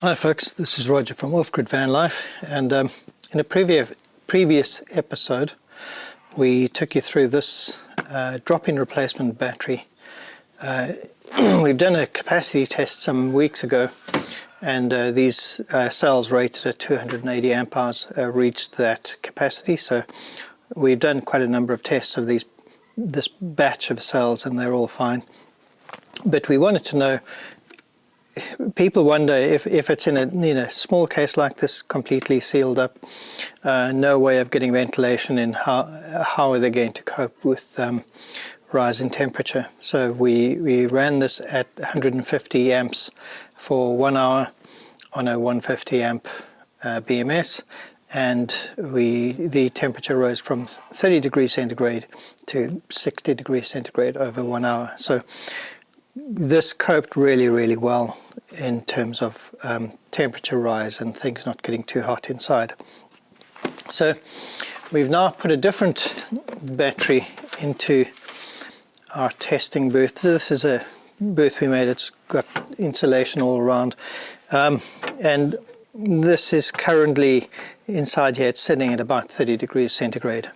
Hi folks, this is Roger from Offgrid Van Life, and in a previous episode we took you through this drop-in replacement battery. We've done a capacity test some weeks ago, and these cells rated at 280 amp hours reached that capacity. So we've done quite a number of tests of this batch of cells, and they're all fine. But we wanted to know, people wonder if it's in a small case like this, completely sealed up, no way of getting ventilation in, how are they going to cope with rise in temperature. So we ran this at 150 amps for 1 hour on a 150 amp BMS, and the temperature rose from 30 degrees centigrade to 60 degrees centigrade over 1 hour. So this coped really well in terms of temperature rise and things not getting too hot inside. So we've now put a different battery into our testing booth. This is a booth we made. It's got insulation all around, and this is currently inside here. It's sitting at about 30 degrees centigrade.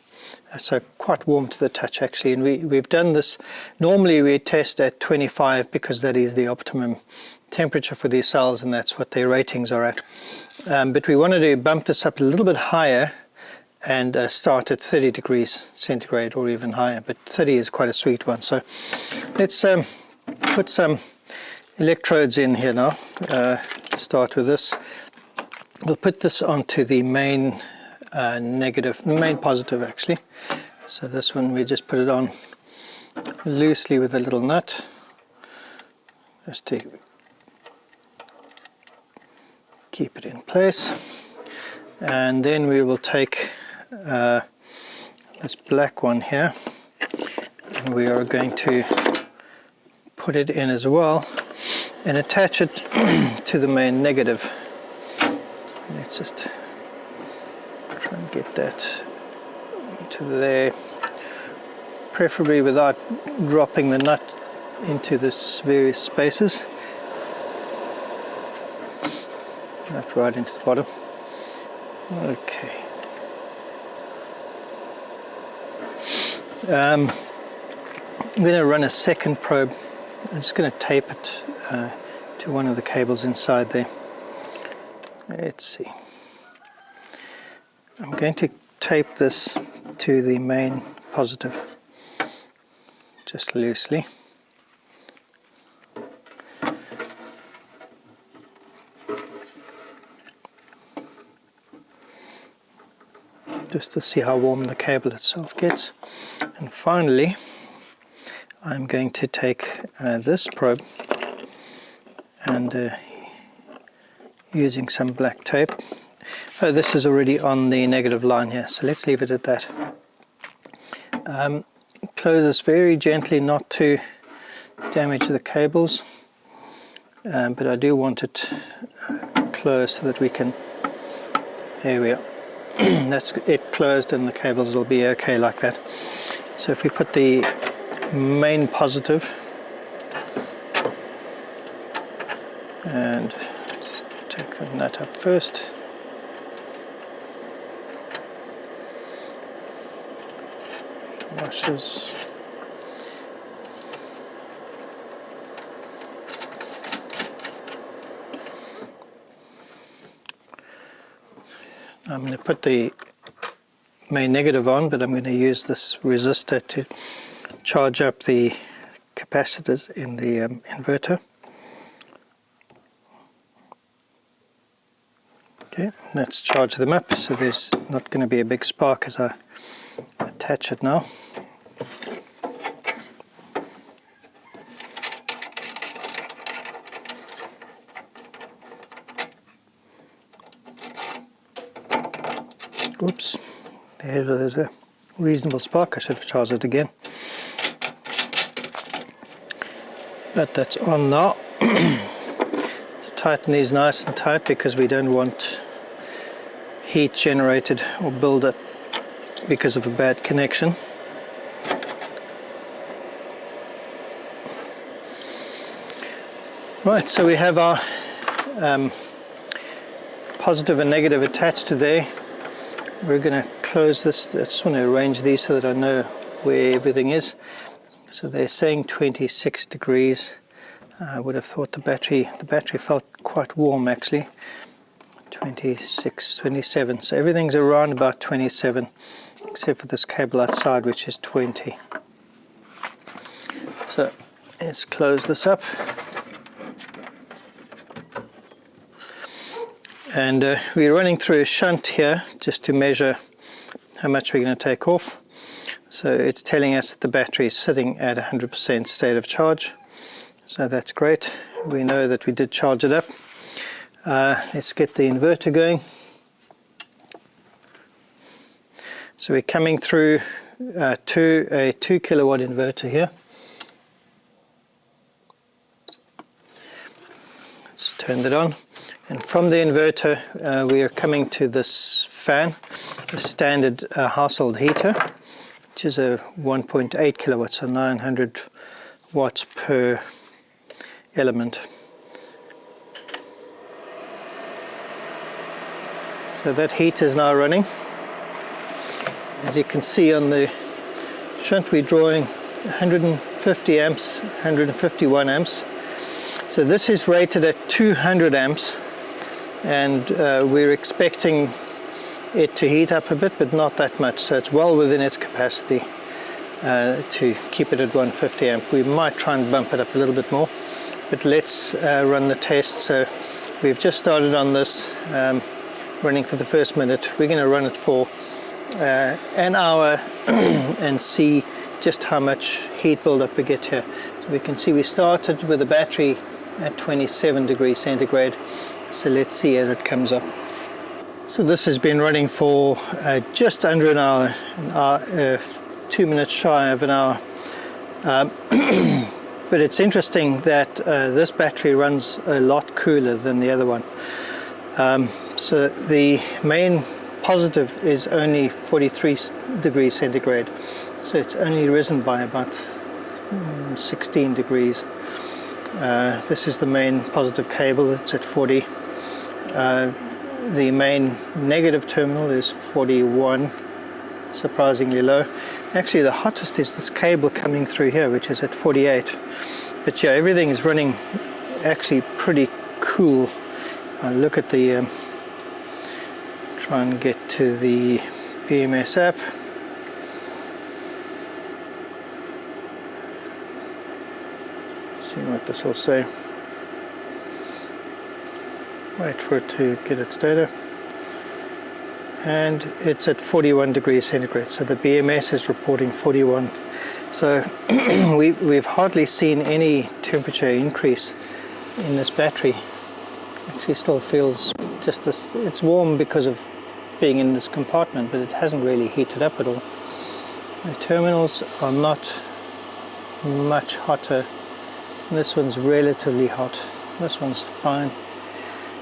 So quite warm to the touch actually, and we've done this. Normally we test at 25 because that is the optimum temperature for these cells, and that's what their ratings are at. But we wanted to bump this up a little bit higher and start at 30 degrees centigrade or even higher, but 30 is quite a sweet one. So let's put some electrodes in here now. Start with this. We'll put this onto the main main positive actually. So this one, we just put it on loosely with a little nut, just to keep it in place. And then we will take this black one here, and we are going to put it in as well and attach it to the main negative. Let's just try and get that to there, preferably without dropping the nut into the various spaces. Not right into the bottom. Okay. I'm going to run a second probe. I'm just going to tape it to one of the cables inside there. Let's see. I'm going to tape this to the main positive, just loosely. Just to see how warm the cable itself gets. And finally, I'm going to take this probe and using some black tape. This is already on the negative line here, so let's leave it at that. Close this very gently, not to damage the cables, but I do want it closed so that we can, there we are. That's it closed, and the cables will be okay like that. So if we put the main positive and just take the nut up first. Washes. I'm going to put the main negative on, but I'm going to use this resistor to charge up the capacitors in the inverter. Okay, let's charge them up so there's not going to be a big spark as I attach it now. Oops, there's a reasonable spark. I should have charged it again. But that's on now. Let's tighten these nice and tight because we don't want heat generated or build up because of a bad connection. Right, so we have our positive and negative attached to there. We're going to close this. I just want to arrange these so that I know where everything is. So they're saying 26 degrees. I would have thought the battery felt quite warm actually. 26, 27. So everything's around about 27, except for this cable outside, which is 20. So let's close this up. And we're running through a shunt here just to measure how much we're going to take off. So it's telling us that the battery is sitting at 100% state of charge. So that's great. We know that we did charge it up. Let's get the inverter going. So we're coming through to a 2 kilowatt inverter here. Let's turn that on. And from the inverter, we are coming to this fan, a standard household heater, which is a 1.8 kilowatts, so 900 watts per element. So that heater is now running. As you can see on the shunt, we're drawing 150 amps, 151 amps. So this is rated at 200 amps. And we're expecting it to heat up a bit, but not that much, so it's well within its capacity to keep it at 150 amp. We might try and bump it up a little bit more, but let's run the test. So we've just started on this, running for the first minute. We're going to run it for an hour and see just how much heat buildup we get here. So we can see we started with the battery at 27 degrees centigrade. So let's see as it comes up. So this has been running for just under an hour, 2 minutes shy of an hour. But it's interesting that this battery runs a lot cooler than the other one. So the main positive is only 43 degrees centigrade. So it's only risen by about 16 degrees. This is the main positive cable, it's at 40. The main negative terminal is 41, surprisingly low. Actually the hottest is this cable coming through here, which is at 48. But yeah, everything is running actually pretty cool. If I look at the, try and get to the BMS app. See what this will say. Wait for it to get its data. And it's at 41 degrees centigrade, so the BMS is reporting 41. So we've hardly seen any temperature increase in this battery. Actually still feels just this, it's warm because of being in this compartment, but it hasn't really heated up at all. The terminals are not much hotter. This one's relatively hot. This one's fine.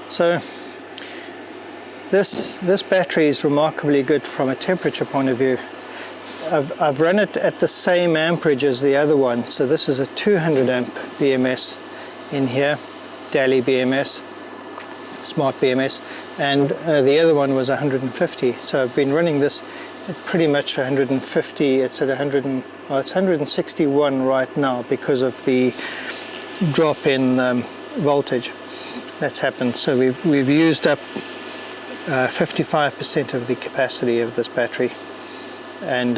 So this battery is remarkably good from a temperature point of view. I've run it at the same amperage as the other one. So this is a 200 amp BMS in here, daily BMS, smart BMS, and the other one was 150. So I've been running this at pretty much 150. It's at 100 and, well, it's 161 right now because of the drop in voltage that's happened. So we've used up 55% of the capacity of this battery, and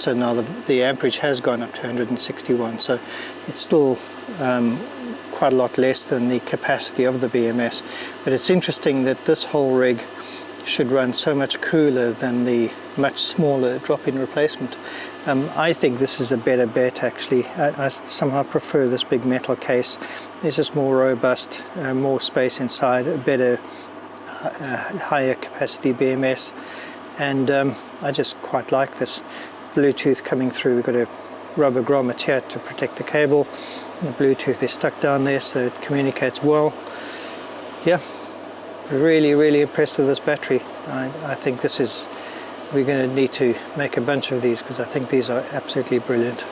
so now the amperage has gone up to 161. So it's still quite a lot less than the capacity of the BMS. But it's interesting that this whole rig should run so much cooler than the much smaller drop-in replacement. I think this is a better bet actually. I somehow prefer this big metal case. It's just more robust, more space inside, a better, higher capacity BMS, and I just quite like this. Bluetooth coming through, we've got a rubber grommet here to protect the cable. The Bluetooth is stuck down there so it communicates well. Yeah, really impressed with this battery. I think this is, we're going to need to make a bunch of these because I think these are absolutely brilliant.